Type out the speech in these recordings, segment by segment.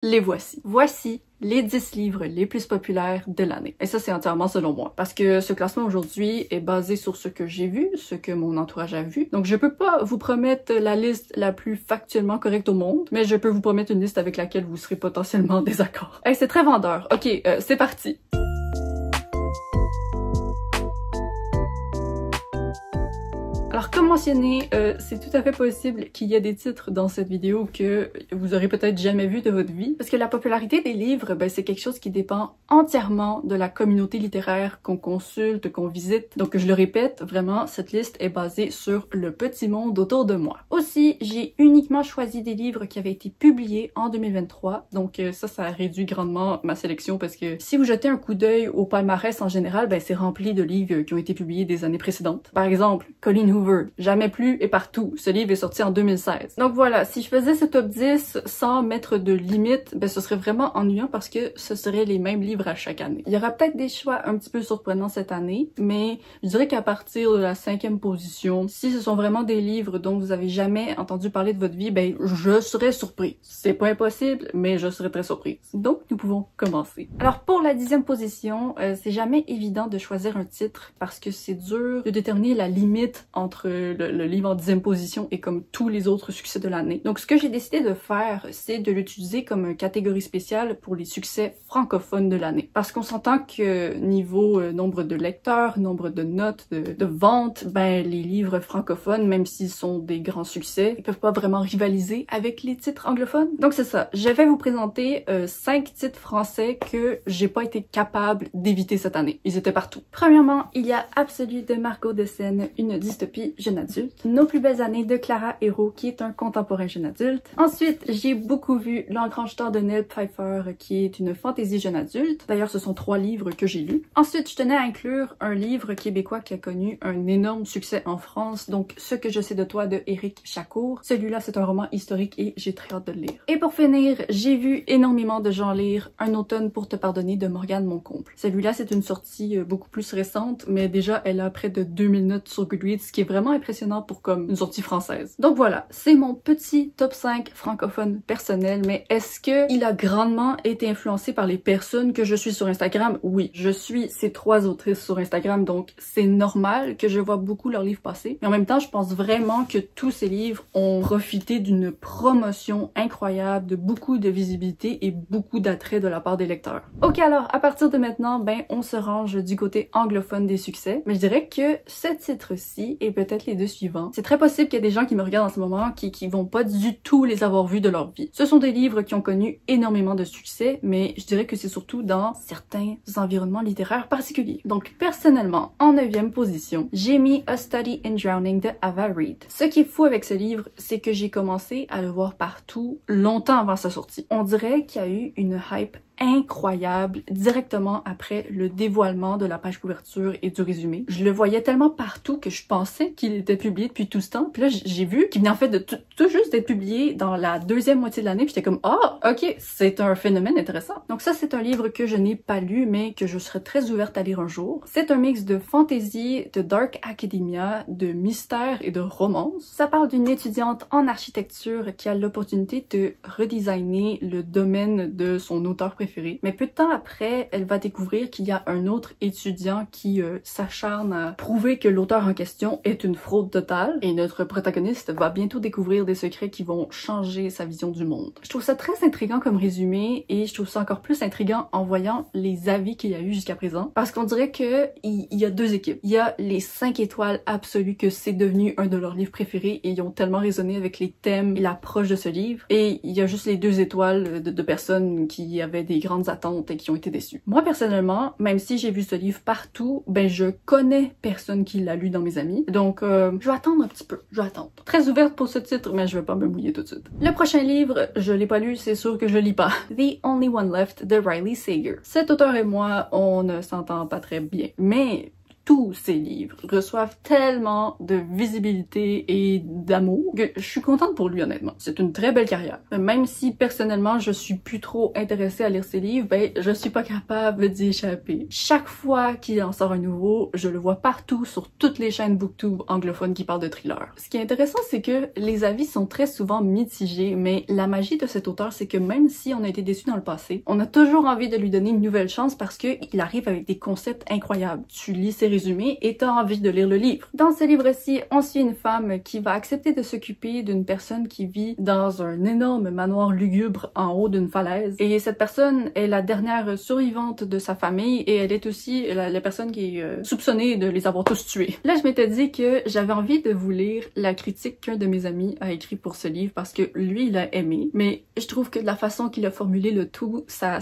les voici. Voici les 10 livres les plus populaires de l'année. Et ça, c'est entièrement selon moi. Parce que ce classement aujourd'hui est basé sur ce que j'ai vu, ce que mon entourage a vu. Donc, je peux pas vous promettre la liste la plus factuellement correcte au monde, mais je peux vous promettre une liste avec laquelle vous serez potentiellement en désaccord. Hey, c'est très vendeur. Ok, c'est parti. Alors, comme mentionné, c'est tout à fait possible qu'il y ait des titres dans cette vidéo que vous aurez peut-être jamais vu de votre vie. Parce que la popularité des livres, ben, c'est quelque chose qui dépend entièrement de la communauté littéraire qu'on consulte, qu'on visite. Donc, je le répète, vraiment, cette liste est basée sur le petit monde autour de moi. Aussi, j'ai uniquement choisi des livres qui avaient été publiés en 2023. Donc, ça réduit grandement ma sélection parce que si vous jetez un coup d'œil au palmarès en général, ben, c'est rempli de livres qui ont été publiés des années précédentes. Par exemple, Colleen Hoover, Jamais plus et partout. Ce livre est sorti en 2016. Donc voilà, si je faisais ce top 10 sans mettre de limite, ben ce serait vraiment ennuyant parce que ce seraient les mêmes livres à chaque année. Il y aura peut-être des choix un petit peu surprenants cette année, mais je dirais qu'à partir de la 5e position, si ce sont vraiment des livres dont vous avez jamais entendu parler de votre vie, ben je serais surprise. C'est pas impossible, mais je serais très surprise. Donc nous pouvons commencer. Alors pour la 10e position, c'est jamais évident de choisir un titre parce que c'est dur de déterminer la limite entre le livre en 10e position et comme tous les autres succès de l'année. Donc ce que j'ai décidé de faire, c'est de l'utiliser comme une catégorie spéciale pour les succès francophones de l'année. Parce qu'on s'entend que niveau nombre de lecteurs, nombre de notes, de ventes, ben les livres francophones, même s'ils sont des grands succès, ils peuvent pas vraiment rivaliser avec les titres anglophones. Donc c'est ça, je vais vous présenter 5 titres français que j'ai pas été capable d'éviter cette année. Ils étaient partout. Premièrement, il y a Absolu de Margot de Seine, une dystopie jeune adulte. Nos plus belles années de Clara Hérault, qui est un contemporain jeune adulte. Ensuite, j'ai beaucoup vu L'Engrange Tard de Nell Pfeiffer, qui est une fantaisie jeune adulte. D'ailleurs, ce sont 3 livres que j'ai lus. Ensuite, je tenais à inclure un livre québécois qui a connu un énorme succès en France, donc Ce que je sais de toi de Éric Chacour. Celui-là, c'est un roman historique et j'ai très hâte de le lire. Et pour finir, j'ai vu énormément de gens lire Un automne pour te pardonner de Morgane Moncomble. Celui-là, c'est une sortie beaucoup plus récente, mais déjà, elle a près de 2000 notes sur Goodreads, ce qui est vraiment impressionnant pour comme une sortie française. Donc voilà, c'est mon petit top 5 francophone personnel, mais est-ce que il a grandement été influencé par les personnes que je suis sur Instagram? Oui, je suis ces 3 autrices sur Instagram, donc c'est normal que je vois beaucoup leurs livres passer. Mais en même temps, je pense vraiment que tous ces livres ont profité d'une promotion incroyable, de beaucoup de visibilité et beaucoup d'attrait de la part des lecteurs. Ok, alors à partir de maintenant, ben on se range du côté anglophone des succès, mais je dirais que ce titre-ci est peut-être les 2 suivants. C'est très possible qu'il y ait des gens qui me regardent en ce moment qui vont pas du tout les avoir vus de leur vie. Ce sont des livres qui ont connu énormément de succès, mais je dirais que c'est surtout dans certains environnements littéraires particuliers. Donc personnellement, en 9e position, j'ai mis A Study in Drowning de Ava Reid. Ce qui est fou avec ce livre, c'est que j'ai commencé à le voir partout longtemps avant sa sortie. On dirait qu'il y a eu une hype incroyable directement après le dévoilement de la page couverture et du résumé. Je le voyais tellement partout que je pensais qu'il était publié depuis tout ce temps. Puis là, j'ai vu qu'il venait en fait de tout juste d'être publié dans la 2e moitié de l'année. Puis j'étais comme, ah, ok, c'est un phénomène intéressant. Donc ça, c'est un livre que je n'ai pas lu, mais que je serais très ouverte à lire un jour. C'est un mix de fantasy, de dark academia, de mystère et de romance. Ça parle d'une étudiante en architecture qui a l'opportunité de redesigner le domaine de son auteur préféré. Mais peu de temps après, elle va découvrir qu'il y a un autre étudiant qui s'acharne à prouver que l'auteur en question est une fraude totale. Et notre protagoniste va bientôt découvrir des secrets qui vont changer sa vision du monde. Je trouve ça très intriguant comme résumé et je trouve ça encore plus intriguant en voyant les avis qu'il y a eu jusqu'à présent. Parce qu'on dirait que il y a 2 équipes. Il y a les 5 étoiles absolues que c'est devenu un de leurs livres préférés et ils ont tellement résonné avec les thèmes et l'approche de ce livre. Et il y a juste les 2 étoiles de personnes qui avaient des grandes attentes et qui ont été déçues. Moi, personnellement, même si j'ai vu ce livre partout, ben je connais personne qui l'a lu dans mes amis. Donc, je vais attendre un petit peu. Je vais attendre. Très ouverte pour ce titre, mais je vais pas me mouiller tout de suite. Le prochain livre, je l'ai pas lu, c'est sûr que je lis pas. The Only One Left de Riley Sager. Cet auteur et moi, on ne s'entend pas très bien. Mais tous ses livres reçoivent tellement de visibilité et d'amour que je suis contente pour lui, honnêtement. C'est une très belle carrière. Même si personnellement je suis plus trop intéressée à lire ses livres, ben je suis pas capable d'y échapper. Chaque fois qu'il en sort un nouveau, je le vois partout sur toutes les chaînes booktube anglophones qui parlent de thriller. Ce qui est intéressant, c'est que les avis sont très souvent mitigés, mais la magie de cet auteur, c'est que même si on a été déçu dans le passé, on a toujours envie de lui donner une nouvelle chance parce que il arrive avec des concepts incroyables. Tu lis ses résumés et t'as envie de lire le livre. Dans ce livre-ci, on suit une femme qui va accepter de s'occuper d'une personne qui vit dans un énorme manoir lugubre en haut d'une falaise. Et cette personne est la dernière survivante de sa famille et elle est aussi la personne qui est soupçonnée de les avoir tous tués. Là, je m'étais dit que j'avais envie de vous lire la critique qu'un de mes amis a écrit pour ce livre parce que lui, il a aimé. Mais je trouve que de la façon qu'il a formulé le tout, ça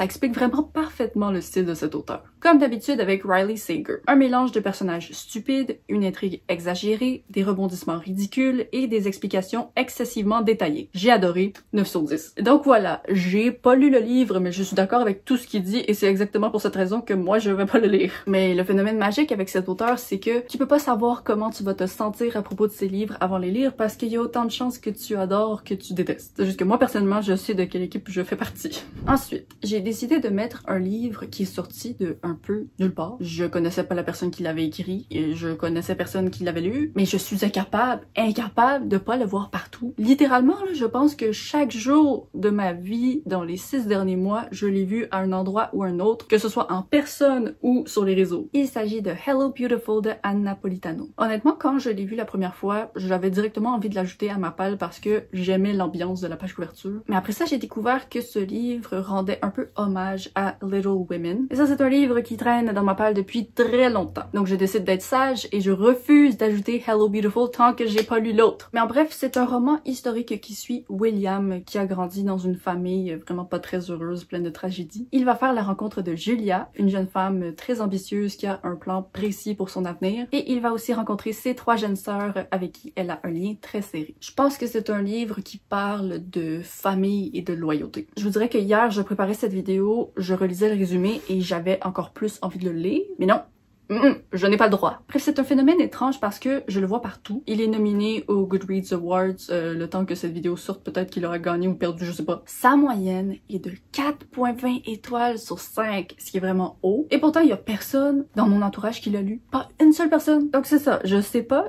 explique vraiment parfaitement le style de cet auteur. Comme d'habitude avec Riley Sager. Un mélange de personnages stupides, une intrigue exagérée, des rebondissements ridicules et des explications excessivement détaillées. J'ai adoré, 9 sur 10. Donc voilà, j'ai pas lu le livre, mais je suis d'accord avec tout ce qu'il dit et c'est exactement pour cette raison que moi je vais pas le lire. Mais le phénomène magique avec cet auteur, c'est que tu peux pas savoir comment tu vas te sentir à propos de ses livres avant les lire parce qu'il y a autant de chances que tu adores que tu détestes. C'est juste que moi personnellement, je sais de quelle équipe je fais partie. Ensuite, j'ai décidé de mettre un livre qui est sorti de un peu nulle part. Je connaissais pas la personne qui l'avait écrit et je connaissais personne qui l'avait lu, mais je suis incapable de pas le voir partout. Littéralement, là, je pense que chaque jour de ma vie, dans les 6 derniers mois, je l'ai vu à un endroit ou un autre, que ce soit en personne ou sur les réseaux. Il s'agit de Hello Beautiful de Ann Napolitano. Honnêtement, quand je l'ai vu la première fois, j'avais directement envie de l'ajouter à ma palle parce que j'aimais l'ambiance de la page couverture. Mais après ça, j'ai découvert que ce livre rendait un peu hommage à Little Women. Et ça, c'est un livre qui traîne dans ma palle depuis très longtemps. Donc je décide d'être sage et je refuse d'ajouter Hello Beautiful tant que j'ai pas lu l'autre. Mais en bref, c'est un roman historique qui suit William qui a grandi dans une famille vraiment pas très heureuse, pleine de tragédies. Il va faire la rencontre de Julia, une jeune femme très ambitieuse qui a un plan précis pour son avenir. Et il va aussi rencontrer ses 3 jeunes sœurs avec qui elle a un lien très serré. Je pense que c'est un livre qui parle de famille et de loyauté. Je vous dirais que hier, je préparais cette vidéo, je relisais le résumé et j'avais encore plus envie de le lire. Mais non, je n'ai pas le droit. Bref, c'est un phénomène étrange parce que je le vois partout. Il est nominé aux Goodreads Awards le temps que cette vidéo sorte. Peut-être qu'il aura gagné ou perdu, je sais pas. Sa moyenne est de 4.20 étoiles sur 5, ce qui est vraiment haut. Et pourtant, il y a personne dans mon entourage qui l'a lu. Pas une seule personne. Donc c'est ça. Je sais pas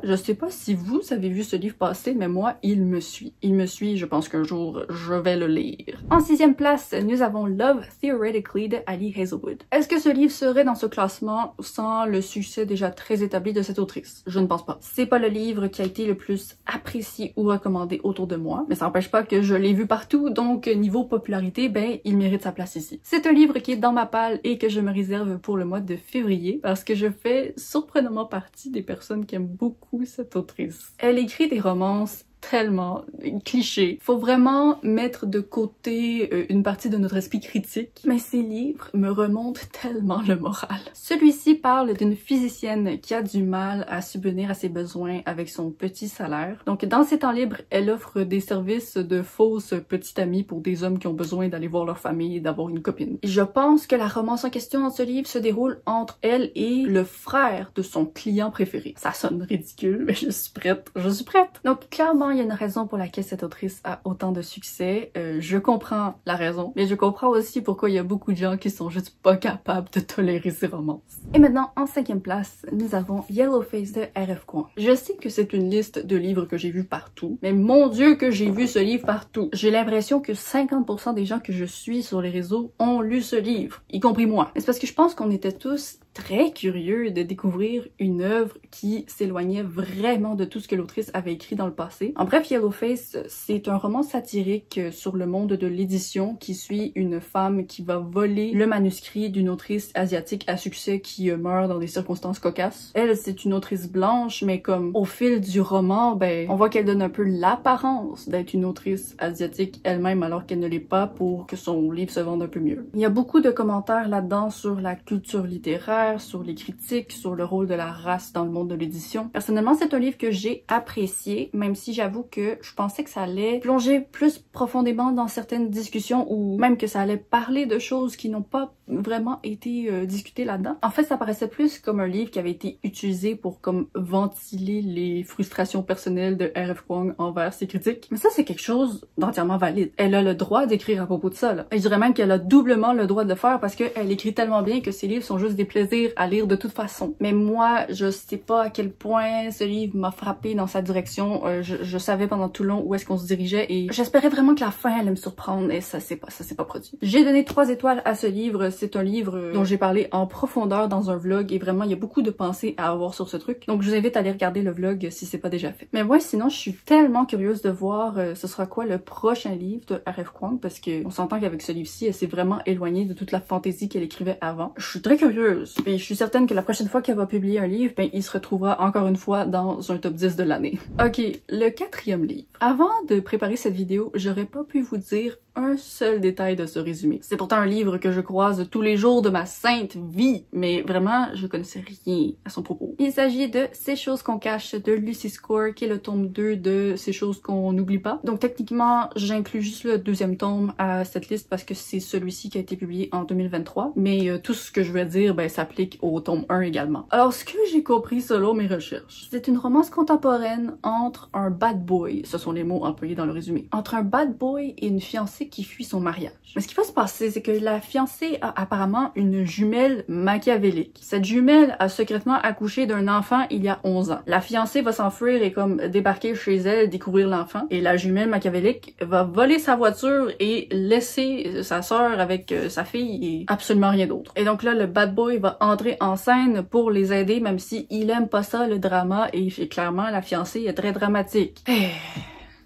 si vous avez vu ce livre passer, mais moi, il me suit. Il me suit, je pense qu'un jour, je vais le lire. En 6e place, nous avons Love Theoretically de Ali Hazelwood. Est-ce que ce livre serait dans ce classement sans le succès déjà très établi de cette autrice? Je ne pense pas. C'est pas le livre qui a été le plus apprécié ou recommandé autour de moi, mais ça n'empêche pas que je l'ai vu partout, donc niveau popularité, ben, il mérite sa place ici. C'est un livre qui est dans ma palle et que je me réserve pour le mois de février parce que je fais surprenamment partie des personnes qui aiment beaucoup cette autrice. Elle écrit des romances tellement cliché. Faut vraiment mettre de côté une partie de notre esprit critique, mais ces livres me remontent tellement le moral. Celui-ci parle d'une physicienne qui a du mal à subvenir à ses besoins avec son petit salaire. Donc dans ses temps libres, elle offre des services de fausses petites amies pour des hommes qui ont besoin d'aller voir leur famille et d'avoir une copine. Je pense que la romance en question dans ce livre se déroule entre elle et le frère de son client préféré. Ça sonne ridicule, mais je suis prête. Donc clairement, il y a une raison pour laquelle cette autrice a autant de succès. Je comprends la raison, mais je comprends aussi pourquoi il y a beaucoup de gens qui sont juste pas capables de tolérer ces romances. Et maintenant, en 5e place, nous avons Yellowface de R.F. Kuang. Je sais que c'est une liste de livres que j'ai vus partout, mais mon Dieu que j'ai vu ce livre partout. J'ai l'impression que 50% des gens que je suis sur les réseaux ont lu ce livre, y compris moi. Mais c'est parce que je pense qu'on était tous très curieux de découvrir une œuvre qui s'éloignait vraiment de tout ce que l'autrice avait écrit dans le passé. En bref, Yellowface, c'est un roman satirique sur le monde de l'édition qui suit une femme qui va voler le manuscrit d'une autrice asiatique à succès qui meurt dans des circonstances cocasses. Elle, c'est une autrice blanche, mais comme au fil du roman, ben, on voit qu'elle donne un peu l'apparence d'être une autrice asiatique elle-même alors qu'elle ne l'est pas pour que son livre se vende un peu mieux. Il y a beaucoup de commentaires là-dedans sur la culture littéraire, commentaires, sur les critiques, sur le rôle de la race dans le monde de l'édition. Personnellement, c'est un livre que j'ai apprécié, même si j'avoue que je pensais que ça allait plonger plus profondément dans certaines discussions ou même que ça allait parler de choses qui n'ont pas vraiment été discutées là-dedans. En fait, ça paraissait plus comme un livre qui avait été utilisé pour comme ventiler les frustrations personnelles de R.F. Kuang envers ses critiques. Mais ça, c'est quelque chose d'entièrement valide. Elle a le droit d'écrire à propos de ça, là. Et je dirais même qu'elle a doublement le droit de le faire parce qu'elle écrit tellement bien que ses livres sont juste des plaisirs à lire de toute façon. Mais moi, je sais pas à quel point ce livre m'a frappé dans sa direction. Je savais pendant tout le long où est-ce qu'on se dirigeait et j'espérais vraiment que la fin allait me surprendre et ça s'est pas produit. J'ai donné 3 étoiles à ce livre. C'est un livre dont j'ai parlé en profondeur dans un vlog et vraiment il y a beaucoup de pensées à avoir sur ce truc. Donc je vous invite à aller regarder le vlog si c'est pas déjà fait. Mais ouais, sinon je suis tellement curieuse de voir ce sera quoi le prochain livre de R.F. Kuang parce que on s'entend qu'avec ce livre-ci, elle s'est vraiment éloignée de toute la fantaisie qu'elle écrivait avant. Je suis très curieuse et je suis certaine que la prochaine fois qu'elle va publier un livre, ben il se retrouvera encore une fois dans un top 10 de l'année. Ok, le 4e livre. Avant de préparer cette vidéo, j'aurais pas pu vous dire un seul détail de ce résumé. C'est pourtant un livre que je croise tous les jours de ma sainte vie, mais vraiment, je connaissais rien à son propos. Il s'agit de Ces choses qu'on cache de Lucy Score, qui est le tome 2 de Ces choses qu'on n'oublie pas. Donc techniquement, j'inclus juste le 2e tome à cette liste parce que c'est celui-ci qui a été publié en 2023, mais tout ce que je veux dire, ben, s'applique au tome 1 également. Alors, ce que j'ai compris selon mes recherches, c'est une romance contemporaine entre un bad boy, ce sont les mots employés dans le résumé, entre un bad boy et une fiancée qui fuit son mariage. Mais ce qui va se passer, c'est que la fiancée a apparemment une jumelle machiavélique. Cette jumelle a secrètement accouché d'un enfant il y a 11 ans. La fiancée va s'enfuir et comme débarquer chez elle, découvrir l'enfant, et la jumelle machiavélique va voler sa voiture et laisser sa sœur avec sa fille et absolument rien d'autre. Et donc là, le bad boy va entrer en scène pour les aider, même si il aime pas ça, le drama, et clairement, la fiancée est très dramatique.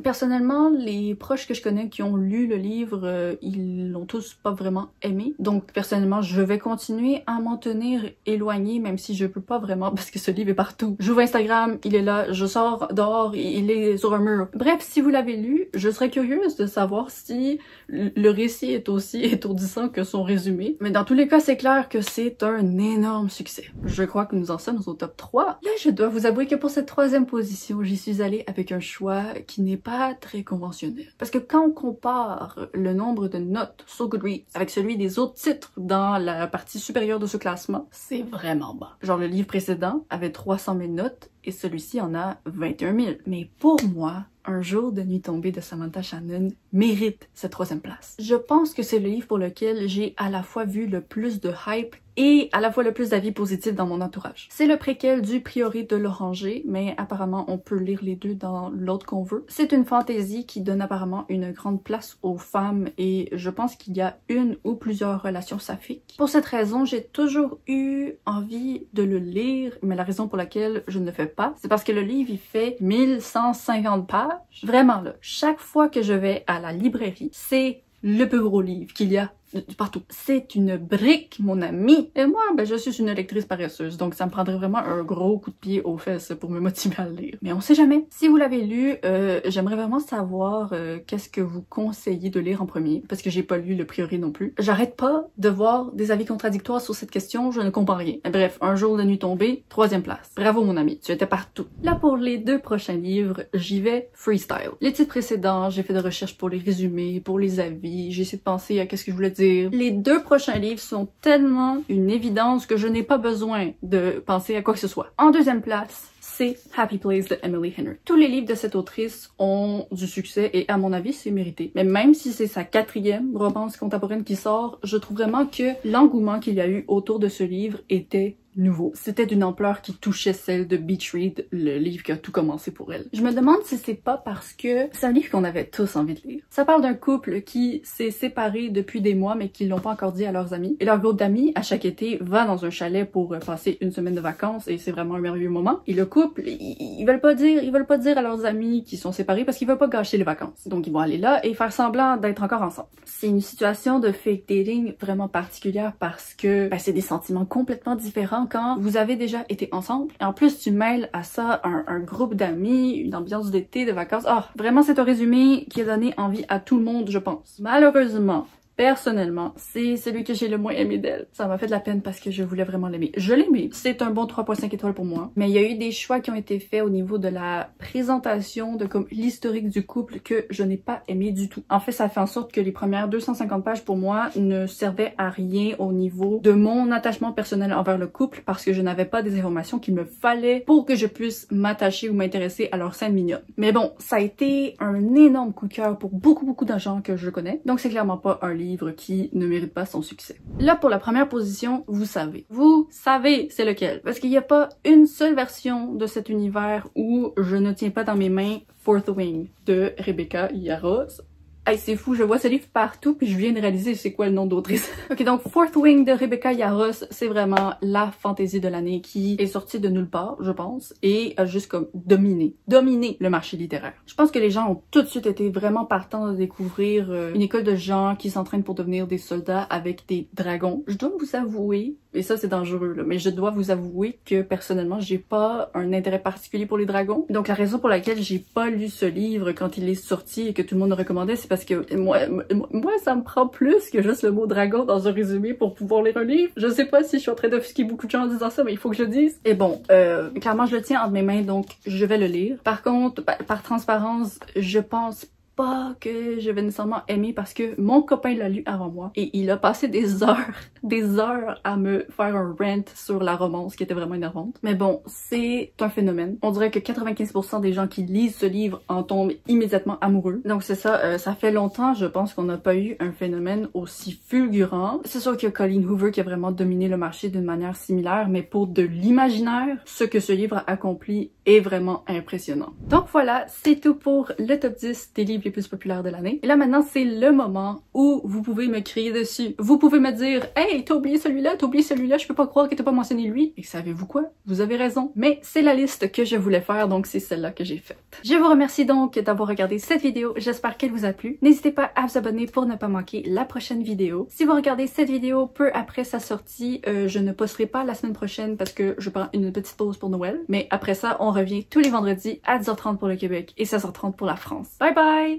Personnellement, les proches que je connais qui ont lu le livre, ils l'ont tous pas vraiment aimé. Donc personnellement, je vais continuer à m'en tenir éloignée, même si je peux pas vraiment parce que ce livre est partout. J'ouvre Instagram, il est là, je sors dehors, il est sur un mur. Bref, si vous l'avez lu, je serais curieuse de savoir si le récit est aussi étourdissant que son résumé. Mais dans tous les cas, c'est clair que c'est un énorme succès. Je crois que nous en sommes au top 3. Là, je dois vous avouer que pour cette 3e position, j'y suis allée avec un choix qui n'est pas très conventionnel. Parce que quand on compare le nombre de notes sur Goodreads avec celui des autres titres dans la partie supérieure de ce classement, c'est vraiment bas. Genre le livre précédent avait 300 000 notes et celui-ci en a 21 000. Mais pour moi, Un jour de nuit tombée de Samantha Shannon mérite cette 3e place. Je pense que c'est le livre pour lequel j'ai à la fois vu le plus de hype et à la fois le plus d'avis positifs dans mon entourage. C'est le préquel du Prieuré de l'Oranger, mais apparemment on peut lire les deux dans l'autre qu'on veut. C'est une fantaisie qui donne apparemment une grande place aux femmes et je pense qu'il y a une ou plusieurs relations saphiques. Pour cette raison, j'ai toujours eu envie de le lire, mais la raison pour laquelle je ne le fais pas, c'est parce que le livre il fait 1150 pages. Vraiment là, chaque fois que je vais à la librairie, c'est le plus gros livre qu'il y a partout. C'est une brique, mon ami. Et moi, ben, je suis une lectrice paresseuse, donc ça me prendrait vraiment un gros coup de pied aux fesses pour me motiver à le lire. Mais on sait jamais. Si vous l'avez lu, j'aimerais vraiment savoir qu'est-ce que vous conseillez de lire en premier, parce que j'ai pas lu Le Prieuré non plus. J'arrête pas de voir des avis contradictoires sur cette question, je ne comprends rien. Bref, Un jour de nuit tombée, 3e place. Bravo mon ami, tu étais partout. Là pour les 2 prochains livres, j'y vais freestyle. Les titres précédents, j'ai fait des recherches pour les résumés, pour les avis, j'ai essayé de penser à qu'est-ce que je voulais dire. Les 2 prochains livres sont tellement une évidence que je n'ai pas besoin de penser à quoi que ce soit. En 2e place, c'est Happy Place de Emily Henry. Tous les livres de cette autrice ont du succès et à mon avis c'est mérité. Mais même si c'est sa 4e romance contemporaine qui sort, je trouve vraiment que l'engouement qu'il y a eu autour de ce livre était nouveau. C'était d'une ampleur qui touchait celle de Beach Read, le livre qui a tout commencé pour elle. Je me demande si c'est pas parce que c'est un livre qu'on avait tous envie de lire. Ça parle d'un couple qui s'est séparé depuis des mois mais qui l'ont pas encore dit à leurs amis. Et leur groupe d'amis, à chaque été, va dans un chalet pour passer une semaine de vacances et c'est vraiment un merveilleux moment. Et le couple, ils veulent pas dire à leurs amis qu'ils sont séparés parce qu'ils veulent pas gâcher les vacances. Donc ils vont aller là et faire semblant d'être encore ensemble. C'est une situation de fake dating vraiment particulière parce que ben, c'est des sentiments complètement différents quand vous avez déjà été ensemble. Et en plus, tu mêles à ça un groupe d'amis, une ambiance d'été, de vacances. Ah, vraiment, c'est un résumé qui a donné envie à tout le monde, je pense. Malheureusement, personnellement, c'est celui que j'ai le moins aimé d'elle. Ça m'a fait de la peine parce que je voulais vraiment l'aimer. Je l'aimais. C'est un bon 3.5 étoiles pour moi. Mais il y a eu des choix qui ont été faits au niveau de la présentation, de comme l'historique du couple que je n'ai pas aimé du tout. En fait, ça fait en sorte que les premières 250 pages pour moi ne servaient à rien au niveau de mon attachement personnel envers le couple parce que je n'avais pas des informations qu'il me fallait pour que je puisse m'attacher ou m'intéresser à leur scène mignonne. Mais bon, ça a été un énorme coup de cœur pour beaucoup de gens que je connais. Donc c'est clairement pas un livre qui ne mérite pas son succès. Là, pour la première position, vous savez. Vous savez c'est lequel. Parce qu'il n'y a pas une seule version de cet univers où je ne tiens pas dans mes mains Fourth Wing de Rebecca Yarros. Hey, c'est fou, je vois ce livre partout puis je viens de réaliser c'est quoi le nom d'autrice. Ok, donc Fourth Wing de Rebecca Yarros, c'est vraiment la fantaisie de l'année qui est sortie de nulle part, je pense, et a juste comme dominé le marché littéraire. Je pense que les gens ont tout de suite été vraiment partants de découvrir une école de gens qui s'entraînent pour devenir des soldats avec des dragons. Je dois vous avouer, et ça c'est dangereux là, mais je dois vous avouer que personnellement j'ai pas un intérêt particulier pour les dragons. Donc la raison pour laquelle j'ai pas lu ce livre quand il est sorti et que tout le monde le recommandait, c'est parce que moi ça me prend plus que juste le mot dragon dans un résumé pour pouvoir lire un livre. Je sais pas si je suis en train d'offusquer beaucoup de gens en disant ça, mais il faut que je le dise. Et bon, clairement je le tiens entre mes mains, donc je vais le lire. Par contre, par transparence, je pense pas que je vais nécessairement aimer parce que mon copain l'a lu avant moi et il a passé des heures à me faire un rant sur la romance qui était vraiment énervante. Mais bon, c'est un phénomène. On dirait que 95% des gens qui lisent ce livre en tombent immédiatement amoureux. Donc c'est ça, ça fait longtemps, je pense qu'on n'a pas eu un phénomène aussi fulgurant. C'est sûr qu'il y a Colleen Hoover qui a vraiment dominé le marché d'une manière similaire, mais pour de l'imaginaire, ce que ce livre a accompli est vraiment impressionnant. Donc voilà, c'est tout pour le top 10 des livres les plus populaires de l'année. Et là maintenant, c'est le moment où vous pouvez me crier dessus. Vous pouvez me dire « Hey, t'as oublié celui-là, je peux pas croire que t'as pas mentionné lui. » Et savez-vous quoi? Vous avez raison. Mais c'est la liste que je voulais faire, donc c'est celle-là que j'ai faite. Je vous remercie donc d'avoir regardé cette vidéo. J'espère qu'elle vous a plu. N'hésitez pas à vous abonner pour ne pas manquer la prochaine vidéo. Si vous regardez cette vidéo peu après sa sortie, je ne posterai pas la semaine prochaine parce que je prends une petite pause pour Noël. Mais après ça, on revient tous les vendredis à 10h30 pour le Québec et 16h30 pour la France. Bye bye!